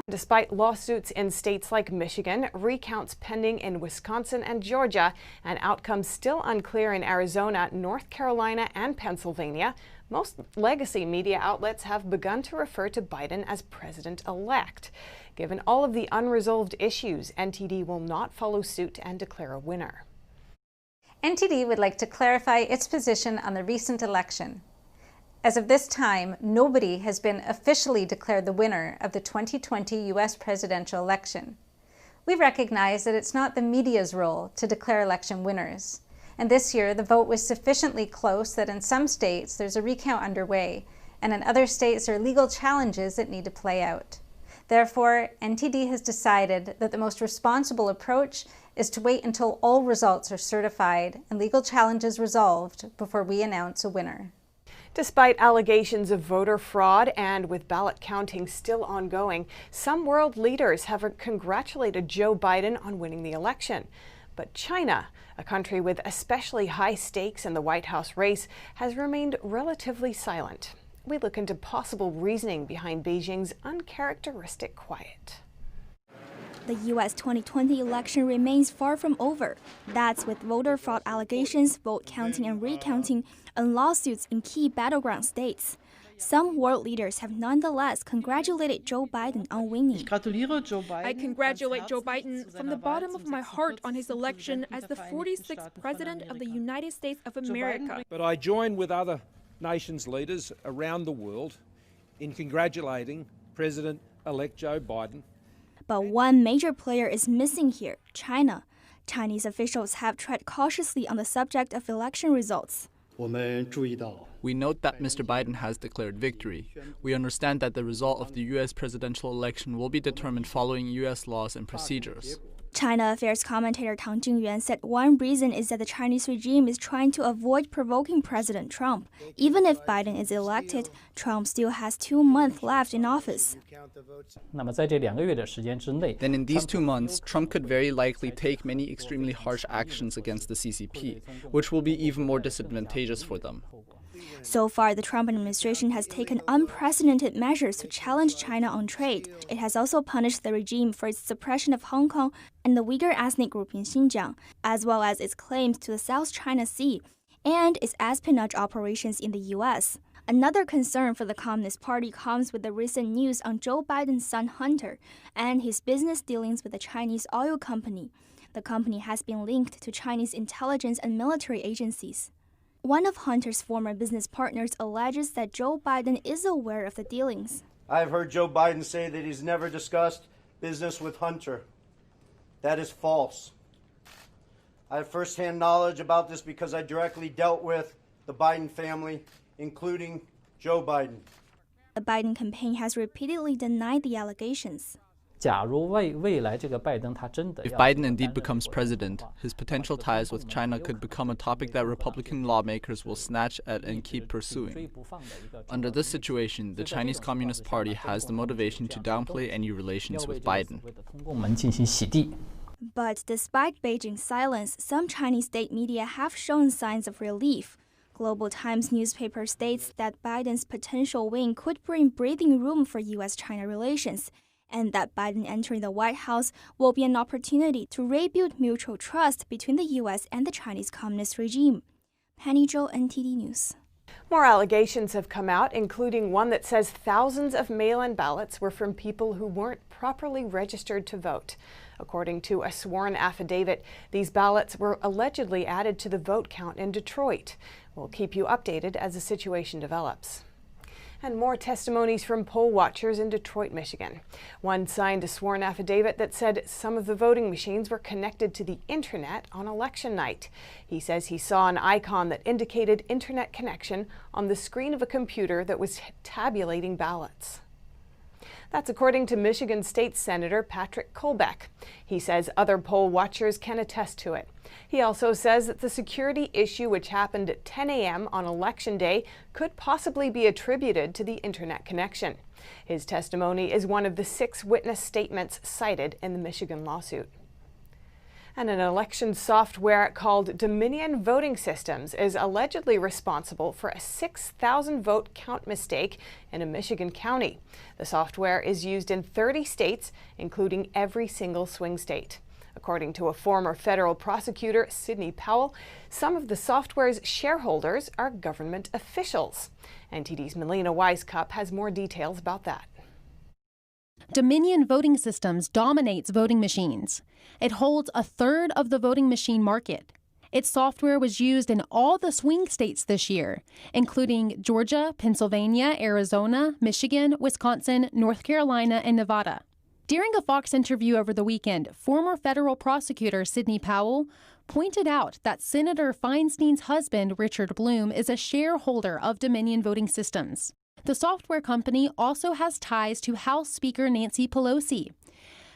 Despite lawsuits in states like Michigan, recounts pending in Wisconsin and Georgia, and outcomes still unclear in Arizona, North Carolina, and Pennsylvania, most legacy media outlets have begun to refer to Biden as president-elect. Given all of the unresolved issues, NTD will not follow suit and declare a winner. NTD would like to clarify its position on the recent election. As of this time, nobody has been officially declared the winner of the 2020 U.S. presidential election. We recognize that it's not the media's role to declare election winners. And this year, the vote was sufficiently close that in some states there's a recount underway, and in other states there are legal challenges that need to play out. Therefore, NTD has decided that the most responsible approach is to wait until all results are certified and legal challenges resolved before we announce a winner. Despite allegations of voter fraud and with ballot counting still ongoing, some world leaders have congratulated Joe Biden on winning the election. But China, a country with especially high stakes in the White House race, has remained relatively silent. We look into possible reasoning behind Beijing's uncharacteristic quiet. The U.S. 2020 election remains far from over. That's with voter fraud allegations, vote counting and recounting, and lawsuits in key battleground states. Some world leaders have nonetheless congratulated Joe Biden on winning. I congratulate Joe Biden from the bottom of my heart on his election as the 46th President of the United States of America. But I join with other nations' leaders around the world in congratulating President-elect Joe Biden. But one major player is missing here, China. Chinese officials have tread cautiously on the subject of election results. We note that Mr. Biden has declared victory. We understand that the result of the U.S. presidential election will be determined following U.S. laws and procedures. China affairs commentator Tang said one reason is that the Chinese regime is trying to avoid provoking President Trump. Even if Biden is elected, Trump still has 2 months left in office. Then in these 2 months, Trump could very likely take many extremely harsh actions against the CCP, which will be even more disadvantageous for them. So far, the Trump administration has taken unprecedented measures to challenge China on trade. It has also punished the regime for its suppression of Hong Kong and the Uyghur ethnic group in Xinjiang, as well as its claims to the South China Sea and its espionage operations in the U.S. Another concern for the Communist Party comes with the recent news on Joe Biden's son Hunter and his business dealings with a Chinese oil company. The company has been linked to Chinese intelligence and military agencies. One of Hunter's former business partners alleges that Joe Biden is aware of the dealings. I've heard Joe Biden say that he's never discussed business with Hunter. That is false. I have firsthand knowledge about this because I directly dealt with the Biden family, including Joe Biden. The Biden campaign has repeatedly denied the allegations. If Biden indeed becomes president, his potential ties with China could become a topic that Republican lawmakers will snatch at and keep pursuing. Under this situation, the Chinese Communist Party has the motivation to downplay any relations with Biden. But despite Beijing's silence, some Chinese state media have shown signs of relief. Global Times newspaper states that Biden's potential win could bring breathing room for U.S.-China relations, and that Biden entering the White House will be an opportunity to rebuild mutual trust between the U.S. and the Chinese Communist regime. Penny Zhou, NTD News. More allegations have come out, including one that says thousands of mail-in ballots were from people who weren't properly registered to vote. According to a sworn affidavit, these ballots were allegedly added to the vote count in Detroit. We'll keep you updated as the situation develops. And more testimonies from poll watchers in Detroit, Michigan. One signed a sworn affidavit that said some of the voting machines were connected to the internet on election night. He says he saw an icon that indicated internet connection on the screen of a computer that was tabulating ballots. That's according to Michigan State Senator Patrick Colbeck. He says other poll watchers can attest to it. He also says that the security issue, which happened at 10 a.m. on Election Day, could possibly be attributed to the internet connection. His testimony is one of the 6 witness statements cited in the Michigan lawsuit. And an election software called Dominion Voting Systems is allegedly responsible for a 6,000 vote count mistake in a Michigan county. The software is used in 30 states, including every single swing state. According to a former federal prosecutor, Sidney Powell, some of the software's shareholders are government officials. NTD's Melina Weisskopf has more details about that. Dominion Voting Systems dominates voting machines. It holds a third of the voting machine market. Its software was used in all the swing states this year, including Georgia, Pennsylvania, Arizona, Michigan, Wisconsin, North Carolina, and Nevada. During a Fox interview over the weekend, former federal prosecutor Sidney Powell pointed out that Senator Feinstein's husband, Richard Bloom, is a shareholder of Dominion Voting Systems. The software company also has ties to House Speaker Nancy Pelosi.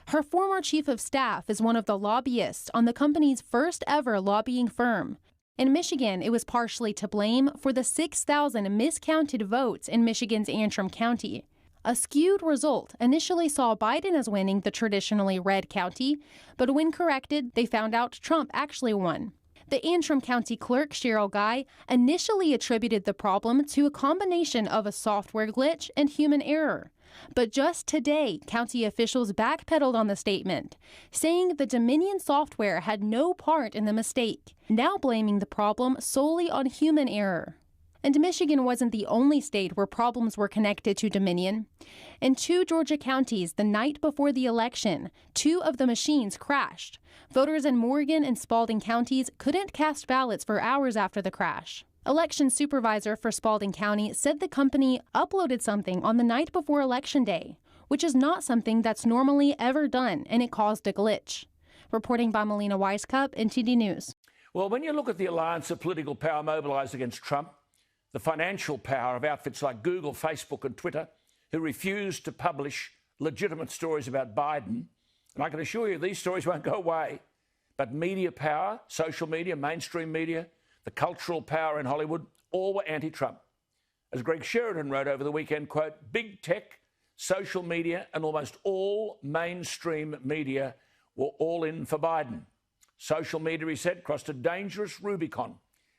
Her former chief of staff is one of the lobbyists on the company's first ever lobbying firm. In Michigan, it was partially to blame for the 6,000 miscounted votes in Michigan's Antrim County. A skewed result initially saw Biden as winning the traditionally red county, but when corrected, they found out Trump actually won. The Antrim County Clerk, Cheryl Guy, initially attributed the problem to a combination of a software glitch and human error. But just today, county officials backpedaled on the statement, saying the Dominion software had no part in the mistake, now blaming the problem solely on human error. And Michigan wasn't the only state where problems were connected to Dominion. In 2 Georgia counties the night before the election, 2 of the machines crashed. Voters in Morgan and Spalding counties couldn't cast ballots for hours after the crash. Election supervisor for Spalding County said the company uploaded something on the night before Election Day, which is not something that's normally ever done, and it caused a glitch. Reporting by Melina Weisskopf, NTD News. Well, when you look at the alliance of political power mobilised against Trump, the financial power of outfits like Google, Facebook and Twitter, who refuse to publish legitimate stories about Biden, and I can assure you these stories won't go away, but media power, social media, mainstream media, the cultural power in Hollywood, all were anti-Trump. As Greg Sheridan wrote over the weekend, quote, big tech, social media and almost all mainstream media were all in for Biden. Social media, he said, crossed a dangerous Rubicon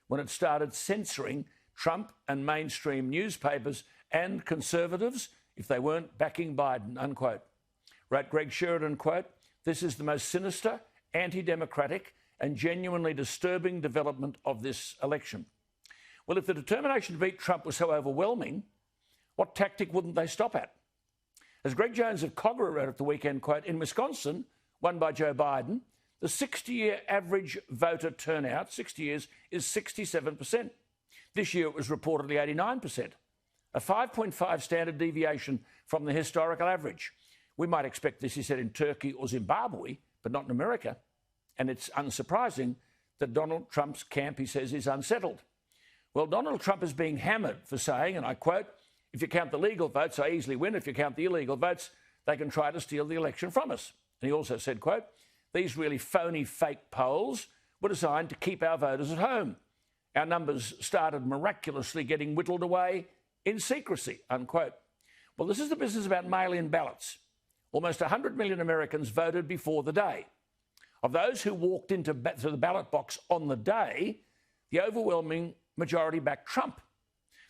when it started censoring Trump and mainstream newspapers and conservatives if they weren't backing Biden, unquote. Wrote Greg Sheridan, quote, this is the most sinister, anti-democratic and genuinely disturbing development of this election. Well, if the determination to beat Trump was so overwhelming, what tactic wouldn't they stop at? As Greg Jones of Cogra wrote at the weekend, quote, in Wisconsin, won by Joe Biden, the 60-year average voter turnout, 60 years, is 67%. This year it was reportedly 89%, a 5.5 standard deviation from the historical average. We might expect this, he said, in Turkey or Zimbabwe, but not in America. And it's unsurprising that Donald Trump's camp, he says, is unsettled. Well, Donald Trump is being hammered for saying, and I quote, if you count the legal votes, I easily win. If you count the illegal votes, they can try to steal the election from us. And he also said, quote, these really phony fake polls were designed to keep our voters at home. Our numbers started miraculously getting whittled away in secrecy, unquote. Well, this is the business about mail-in ballots. Almost 100 million Americans voted before the day. Of those who walked into the ballot box on the day, the overwhelming majority backed Trump.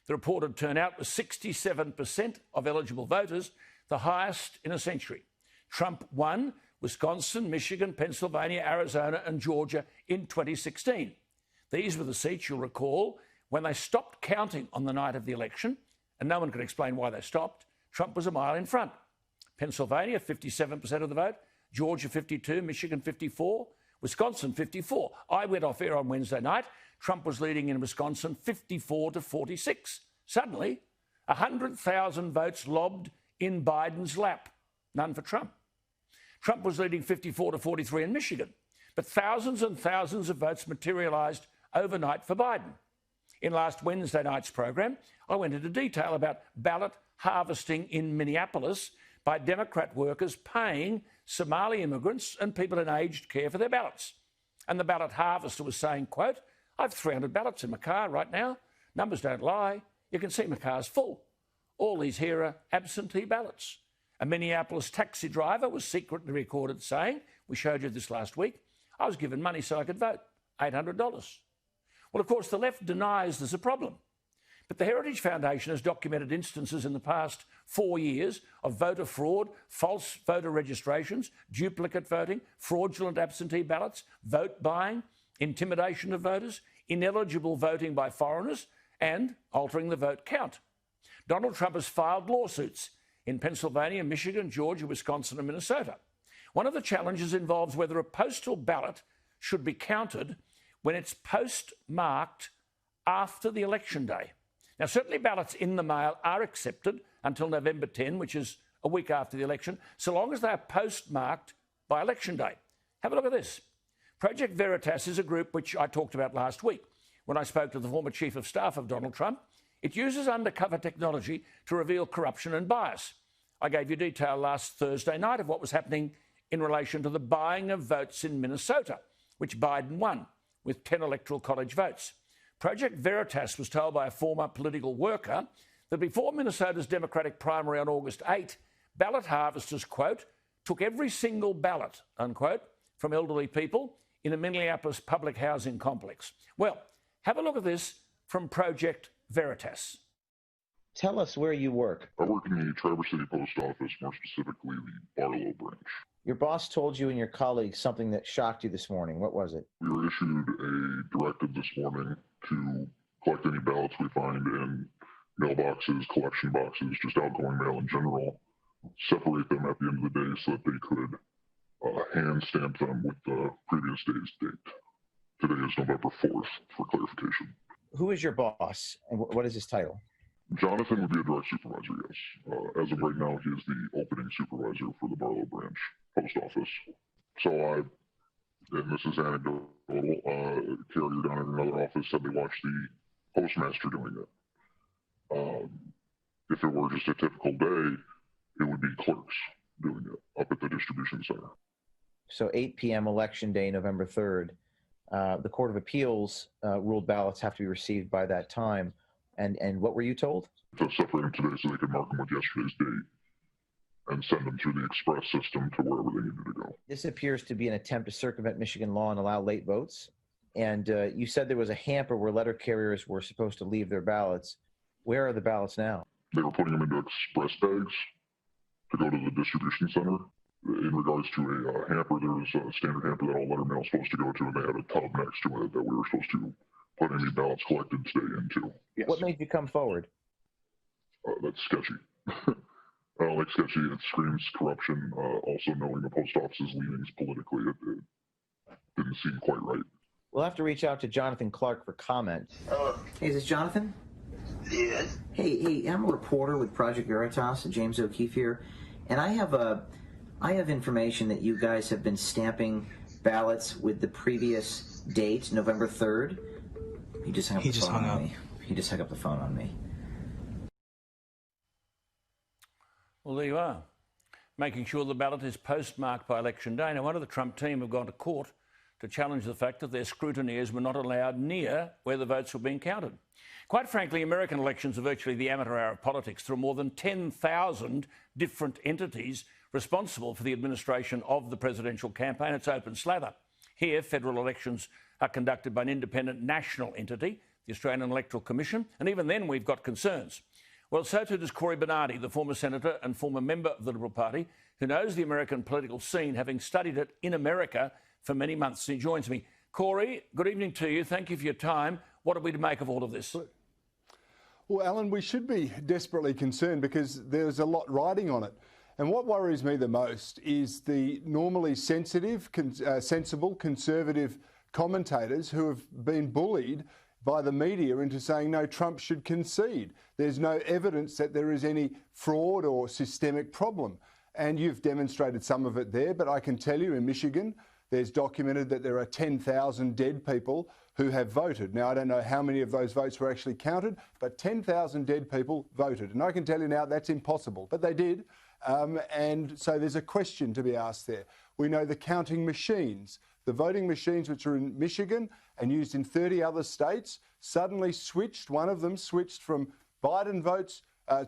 The reported turnout was 67% of eligible voters, the highest in a century. Trump won Wisconsin, Michigan, Pennsylvania, Arizona and Georgia in 2016. These were the seats, you'll recall, when they stopped counting on the night of the election, and no one could explain why they stopped. Trump was a mile in front. Pennsylvania, 57% of the vote. Georgia, 52%. Michigan, 54%. Wisconsin, 54%. I went off air on Wednesday night. Trump was leading in Wisconsin 54-46. Suddenly, 100,000 votes lobbed in Biden's lap. None for Trump. Trump was leading 54-43 in Michigan. But thousands and thousands of votes materialised overnight for Biden. In last Wednesday night's program, I went into detail about ballot harvesting in Minneapolis by Democrat workers paying Somali immigrants and people in aged care for their ballots. And the ballot harvester was saying, quote, I have 300 ballots in my car right now. Numbers don't lie. You can see my car's full. All these here are absentee ballots. A Minneapolis taxi driver was secretly recorded saying, we showed you this last week, I was given money so I could vote, $800. Well, of course, the left denies there's a problem. But the Heritage Foundation has documented instances in the past 4 years of voter fraud, false voter registrations, duplicate voting, fraudulent absentee ballots, vote buying, intimidation of voters, ineligible voting by foreigners, and altering the vote count. Donald Trump has filed lawsuits in Pennsylvania, Michigan, Georgia, Wisconsin, and Minnesota. One of the challenges involves whether a postal ballot should be counted when it's postmarked after the election day. Now, certainly ballots in the mail are accepted until November 10, which is a week after the election, so long as they are postmarked by election day. Have a look at this. Project Veritas is a group which I talked about last week when I spoke to the former chief of staff of Donald Trump. It uses undercover technology to reveal corruption and bias. I gave you detail last Thursday night of what was happening in relation to the buying of votes in Minnesota, which Biden won with 10 electoral college votes. Project Veritas was told by a former political worker that before Minnesota's Democratic primary on August 8, ballot harvesters, quote, took every single ballot, unquote, from elderly people in a Minneapolis public housing complex. Well, have a look at this from Project Veritas. Tell us where you work. I work in the Traverse City Post Office, more specifically the Barlow branch. Your boss told you and your colleagues something that shocked you this morning. What was it? We were issued a directive this morning to collect any ballots we find in mailboxes, collection boxes, just outgoing mail in general, separate them at the end of the day so that they could hand stamp them with the previous day's date. Today is November 4th, for clarification. Who is your boss, and what is his title? Jonathan would be a direct supervisor, yes. As of right now, he is the opening supervisor for the Barlow branch post office. So and this is anecdotal, carrier down in another office said they watched the postmaster doing it. If it were just a typical day, it would be clerks doing it up at the distribution center. So 8 p.m. election day, November 3rd, the Court of Appeals ruled ballots have to be received by that time. And what were you told? To separate them today so they could mark them with yesterday's date and send them through the express system to wherever they needed to go. This appears to be an attempt to circumvent Michigan law and allow late votes. And you said there was a hamper where letter carriers were supposed to leave their ballots. Where are the ballots now? They were putting them into express bags to go to the distribution center. In regards to a hamper, there was a standard hamper that all letter mail is supposed to go to, and they had a tub next to it that we were supposed to put any ballots collected today into. Yes. What made you come forward? That's sketchy. I don't like sketchy. It screams corruption. Also, knowing the post office's leanings politically, it didn't seem quite right. We'll have to reach out to Jonathan Clark for comment. Hey, is this Jonathan? Yes. Hey, I'm a reporter with Project Veritas, James O'Keefe here, and I have information that you guys have been stamping ballots with the previous date, November 3rd. He just hung up the phone on me. He just hung up the phone on me. Well, there you are. Making sure the ballot is postmarked by election day. Now, one of the Trump team have gone to court to challenge the fact that their scrutineers were not allowed near where the votes were being counted. Quite frankly, American elections are virtually the amateur hour of politics. There are more than 10,000 different entities responsible for the administration of the presidential campaign. It's open slather. Here, federal elections are conducted by an independent national entity, the Australian Electoral Commission, and even then we've got concerns. Well, so too does Cory Bernardi, the former senator and former member of the Liberal Party, who knows the American political scene, having studied it in America for many months. He joins me. Cory, good evening to you. Thank you for your time. What are we to make of all of this? Well, Alan, we should be desperately concerned because there's a lot riding on it. And what worries me the most is the normally sensitive, sensible, conservative commentators who have been bullied by the media into saying, no, Trump should concede. There's no evidence that there is any fraud or systemic problem. And you've demonstrated some of it there, but I can tell you in Michigan, there's documented that there are 10,000 dead people who have voted. Now, I don't know how many of those votes were actually counted, but 10,000 dead people voted. And I can tell you now that's impossible, but they did. And so there's a question to be asked there. We know the counting machines, the voting machines which are in Michigan and used in 30 other states, suddenly switched, one of them switched from Biden votes,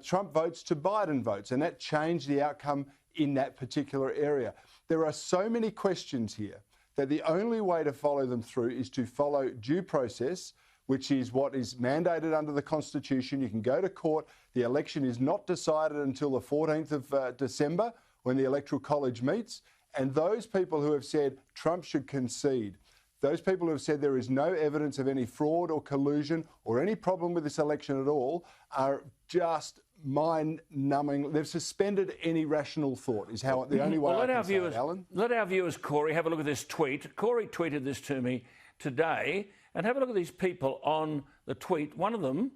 Trump votes to Biden votes, and that changed the outcome in that particular area. There are so many questions here that the only way to follow them through is to follow due process, which is what is mandated under the Constitution. You can go to court. The election is not decided until the 14th of December when the Electoral College meets. And those people who have said Trump should concede, those people who have said there is no evidence of any fraud or collusion or any problem with this election at all are just mind-numbing. They've suspended any rational thought, is how the only way I can say it, Alan. Let our viewers, Corey, have a look at this tweet. Corey tweeted this to me today, and have a look at these people on the tweet. One of them,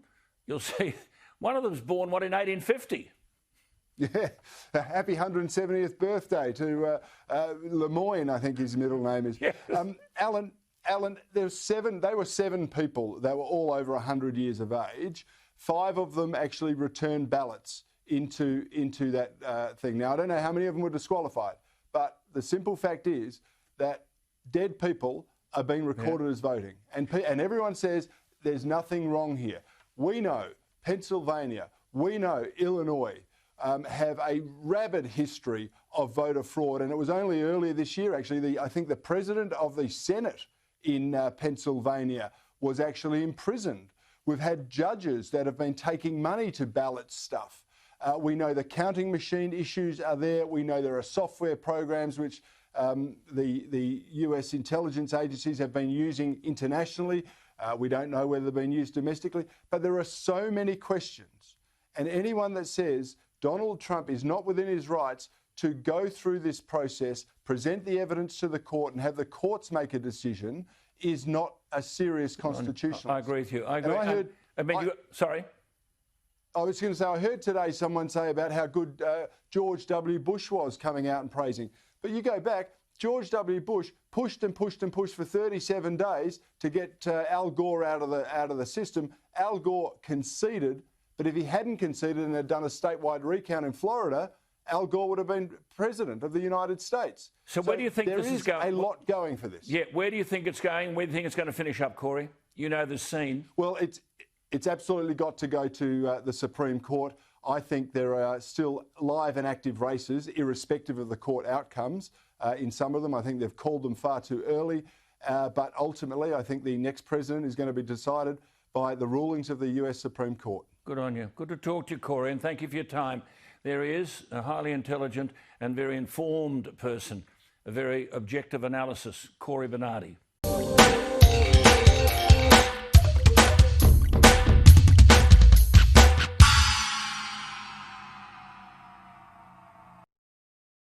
you'll see, one of them's born, what, in 1850? Yeah, a happy 170th birthday to Lemoyne, I think his middle name is. Yes. Alan, they were seven people. They were all over 100 years of age. 5 of them actually returned ballots into that thing. Now, I don't know how many of them were disqualified, but the simple fact is that dead people are being recorded as voting. And everyone says there's nothing wrong here. We know Pennsylvania, we know Illinois, have a rabid history of voter fraud. And it was only earlier this year, actually, I think the president of the Senate in Pennsylvania was actually imprisoned. We've had judges that have been taking money to ballot stuff. We know the counting machine issues are there. We know there are software programs which the US intelligence agencies have been using internationally. We don't know whether they've been used domestically. But there are so many questions. And anyone that says Donald Trump is not within his rights to go through this process, present the evidence to the court and have the courts make a decision is not a serious constitutionalist. I agree with you. I agree. Sorry? I was going to say, I heard today someone say about how good George W. Bush was coming out and praising. But you go back, George W. Bush pushed and pushed and pushed for 37 days to get Al Gore out of the system. Al Gore conceded. But if he hadn't conceded and had done a statewide recount in Florida, Al Gore would have been president of the United States. So where do you think this is going? There is a lot going for this. Yeah, where do you think it's going? Where do you think it's going to finish up, Corey? You know the scene. Well, it's absolutely got to go to the Supreme Court. I think there are still live and active races, irrespective of the court outcomes. In some of them, I think they've called them far too early. But ultimately, I think the next president is going to be decided by the rulings of the US Supreme Court. Good on you. Good to talk to you, Corey, and thank you for your time. There he is, a highly intelligent and very informed person, a very objective analysis, Corey Bernardi.